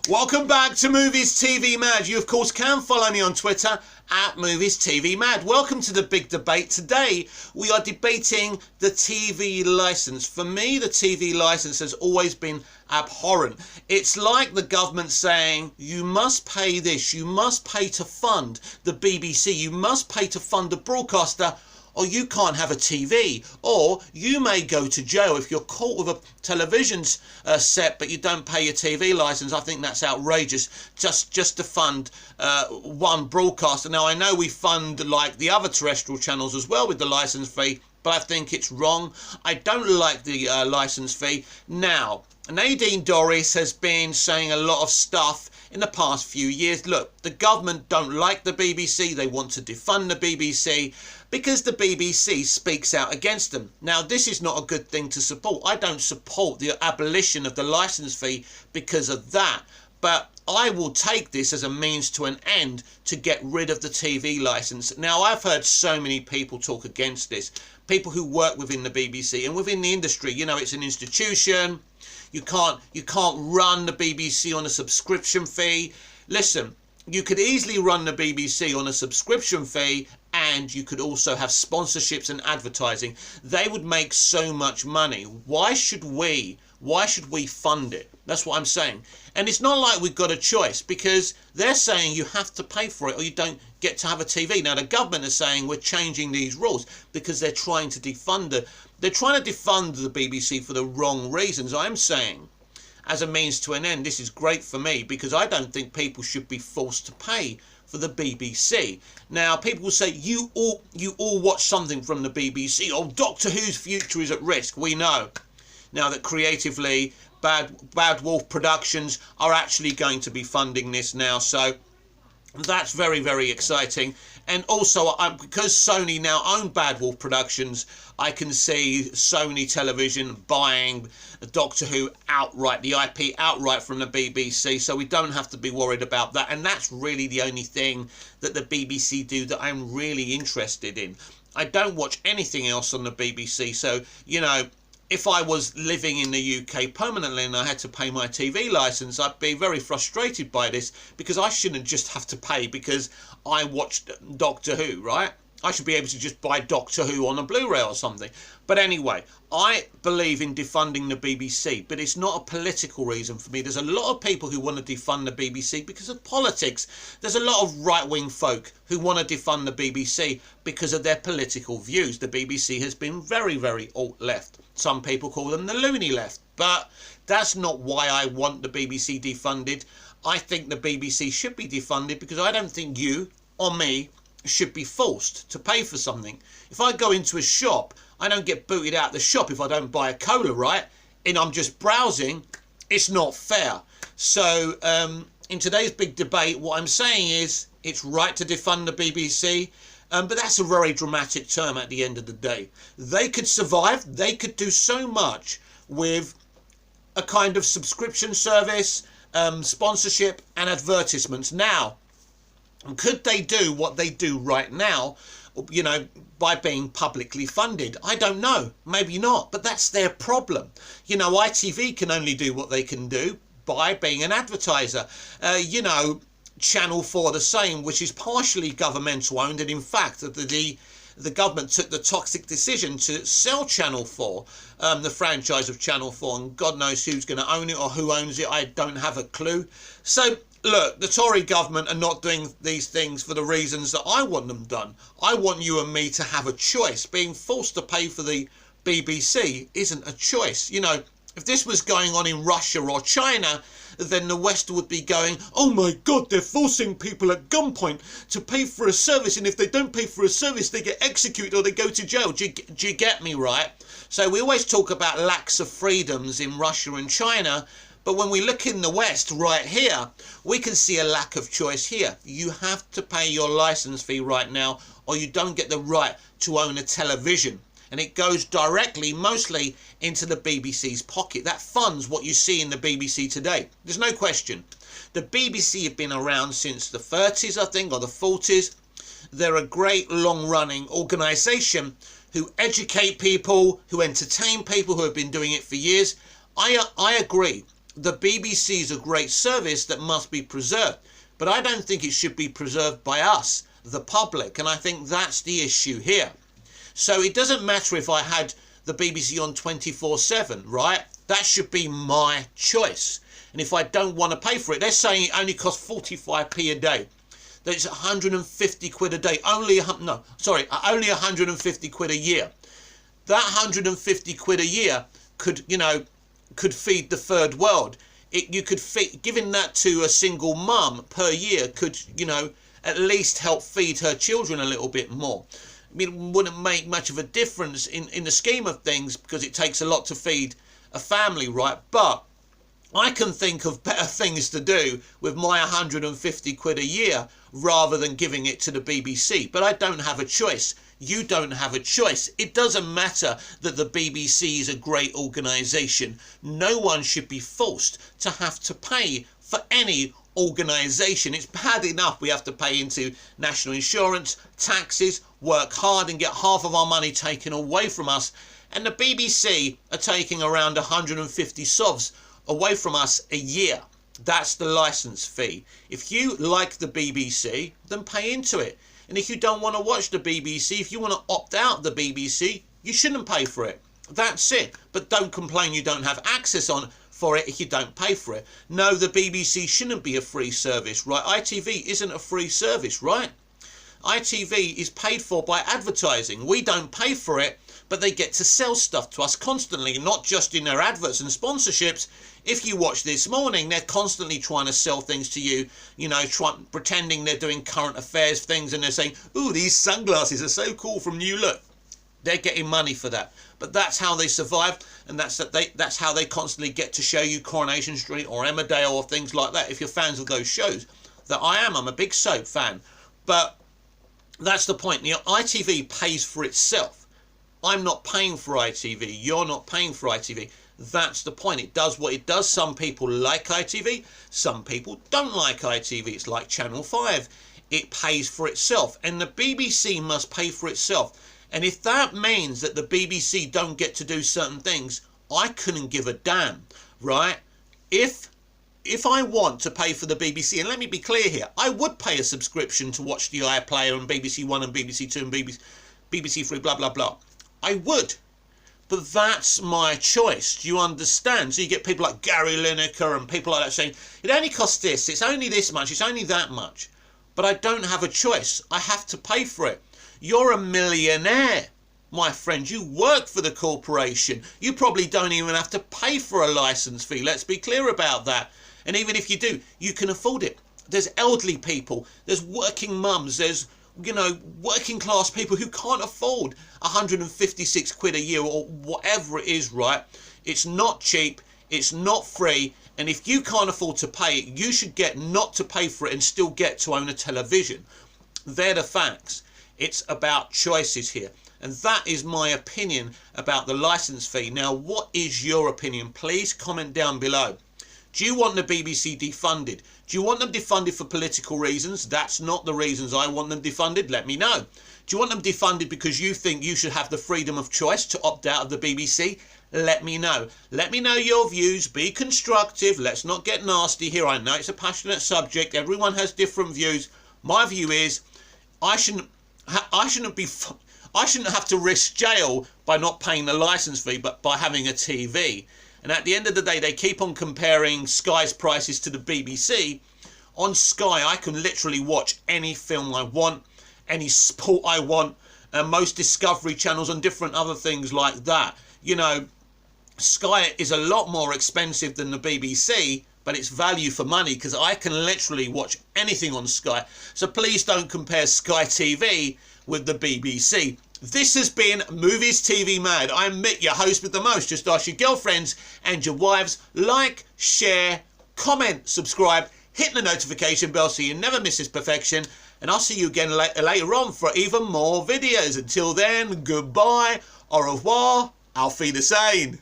Welcome back to Movies TV Mad. You, of course, can follow me on Twitter at Movies TV Mad. Welcome to the big debate. Today, we are debating the TV licence. For me, the TV licence has always been abhorrent. It's like the government saying, you must pay this, you must pay to fund the BBC, you must pay to fund a broadcaster, or you can't have a TV, or you may go to jail if you're caught with a television set but you don't pay your TV licence. I think that's outrageous, just to fund one broadcaster. Now, I know we fund like the other terrestrial channels as well with the licence fee, but I think it's wrong. I don't like the licence fee. Now, Nadine Dorries has been saying a lot of stuff in the past few years. Look, the government don't like the BBC. They want to defund the BBC because the BBC speaks out against them. Now, this is not a good thing to support. I don't support the abolition of the licence fee because of that. But I will take this as a means to an end to get rid of the TV licence. Now, I've heard so many people talk against this. People who work within the BBC and within the industry. You know, it's an institution. You can't run the BBC on a subscription fee. Listen, you could easily run the BBC on a subscription fee, and you could also have sponsorships and advertising. They would make so much money. Why should we fund it? That's what I'm saying. And it's not like we've got a choice, because they're saying you have to pay for it or you don't get to have a TV. Now, the government is saying we're changing these rules because they're trying to defund the BBC for the wrong reasons. I'm saying, as a means to an end, this is great for me because I don't think people should be forced to pay for the BBC. Now, people will say, you all watch something from the BBC. Oh, Doctor Who's future is at risk. We know now that creatively Bad Wolf Productions are actually going to be funding this now. So that's very, very exciting. And also, because Sony now own Bad Wolf Productions, I can see Sony Television buying Doctor Who outright, the IP outright from the BBC, so we don't have to be worried about that. And that's really the only thing that the BBC do that I'm really interested in. I don't watch anything else on the BBC, so, you know, if I was living in the UK permanently and I had to pay my TV licence, I'd be very frustrated by this because I shouldn't just have to pay because I watched Doctor Who, right? I should be able to just buy Doctor Who on a Blu-ray or something. But anyway, I believe in defunding the BBC, but it's not a political reason for me. There's a lot of people who want to defund the BBC because of politics. There's a lot of right-wing folk who want to defund the BBC because of their political views. The BBC has been very, very alt-left. Some people call them the loony left, but that's not why I want the BBC defunded. I think the BBC should be defunded because I don't think you or me should be forced to pay for something. If I go into a shop, I don't get booted out the shop if I don't buy a cola, right? And I'm just browsing. It's not fair. So in today's big debate, what I'm saying is it's right to defund the BBC. But that's a very dramatic term at the end of the day. They could survive. They could do so much with a kind of subscription service, sponsorship and advertisements. Now, could they do what they do right now, you know, by being publicly funded? I don't know. Maybe not. But that's their problem. You know, ITV can only do what they can do by being an advertiser. You know, Channel 4 the same, which is partially governmental owned. And in fact, the government took the toxic decision to sell Channel 4, the franchise of Channel 4. And God knows who's going to own it or who owns it. I don't have a clue. So, look, the Tory government are not doing these things for the reasons that I want them done. I want you and me to have a choice. Being forced to pay for the BBC isn't a choice. You know, if this was going on in Russia or China, then the West would be going, oh my God, they're forcing people at gunpoint to pay for a service. And if they don't pay for a service, they get executed or they go to jail. Do you get me, right? So we always talk about lacks of freedoms in Russia and China. But when we look in the West right here, we can see a lack of choice here. You have to pay your licence fee right now or you don't get the right to own a television. And it goes directly, mostly, into the BBC's pocket. That funds what you see in the BBC today. There's no question. The BBC have been around since the 30s, I think, or the 40s. They're a great long-running organisation who educate people, who entertain people, who have been doing it for years. I agree. the BBC is a great service that must be preserved, but I don't think it should be preserved by us, the public, and I think that's the issue here. So it doesn't matter if I had the BBC on 24/7, right? That should be my choice. And if I don't want to pay for it, they're saying it only costs 45p a day. That's 150 quid a day. Only 150 quid a year. That 150 quid a year could feed the third world. You could feed, giving that to a single mum per year could, at least help feed her children a little bit more. I mean, it wouldn't make much of a difference in the scheme of things because it takes a lot to feed a family, right? But I can think of better things to do with my 150 quid a year rather than giving it to the BBC. But I don't have a choice. You don't have a choice. It doesn't matter that the BBC is a great organisation. No one should be forced to have to pay for any organisation. It's bad enough we have to pay into national insurance, taxes, work hard and get half of our money taken away from us. And the BBC are taking around 150 sovs away from us a year. That's the licence fee. If you like the BBC, then pay into it. And if you don't want to watch the BBC, if you want to opt out the BBC, you shouldn't pay for it. That's it. But don't complain you don't have access for it if you don't pay for it. No, the BBC shouldn't be a free service, right? ITV isn't a free service, right? ITV is paid for by advertising. We don't pay for it, but they get to sell stuff to us constantly, not just in their adverts and sponsorships. If you watch This Morning, they're constantly trying to sell things to you, pretending they're doing current affairs things, and they're saying, ooh, these sunglasses are so cool from New Look. They're getting money for that. But that's how they survive, and that's how they constantly get to show you Coronation Street or Emmerdale or things like that, if you're fans of those shows. That I'm a big soap fan. But that's the point. ITV pays for itself. I'm not paying for ITV. You're not paying for ITV. That's the point. It does what it does. Some people like ITV. Some people don't like ITV. It's like Channel 5. It pays for itself. And the BBC must pay for itself. And if that means that the BBC don't get to do certain things, I couldn't give a damn, right? If I want to pay for the BBC, and let me be clear here, I would pay a subscription to watch the iPlayer and BBC One and BBC Two and BBC Three, blah, blah, blah. I would. But that's my choice. Do you understand? So you get people like Gary Lineker and people like that saying, it only costs this, it's only this much, it's only that much. But I don't have a choice. I have to pay for it. You're a millionaire, my friend. You work for the corporation. You probably don't even have to pay for a licence fee. Let's be clear about that. And even if you do, you can afford it. There's elderly people. There's working mums. There's, working class people who can't afford 156 quid a year or whatever it is, right? It's not cheap. It's not free. And if you can't afford to pay it, you should get not to pay for it and still get to own a television. They're the facts. It's about choices here. And that is my opinion about the licence fee. Now, what is your opinion? Please comment down below. Do you want the BBC defunded? Do you want them defunded for political reasons? That's not the reasons I want them defunded. Let me know. Do you want them defunded because you think you should have the freedom of choice to opt out of the BBC? Let me know. Let me know your views. Be constructive. Let's not get nasty here. I know it's a passionate subject. Everyone has different views. My view is I shouldn't have to risk jail by not paying the licence fee, but by having a TV. And at the end of the day, they keep on comparing Sky's prices to the BBC. On Sky, I can literally watch any film I want, any sport I want, and most Discovery channels and different other things like that. Sky is a lot more expensive than the BBC, but it's value for money because I can literally watch anything on Sky. So please don't compare Sky TV with the BBC. This has been Movies TV Mad. I'm Mick, your host with the most. Just ask your girlfriends and your wives. Like, share, comment, subscribe, hit the notification bell so you never miss this perfection. And I'll see you again later on for even more videos. Until then, goodbye, au revoir, auf Wiedersehen.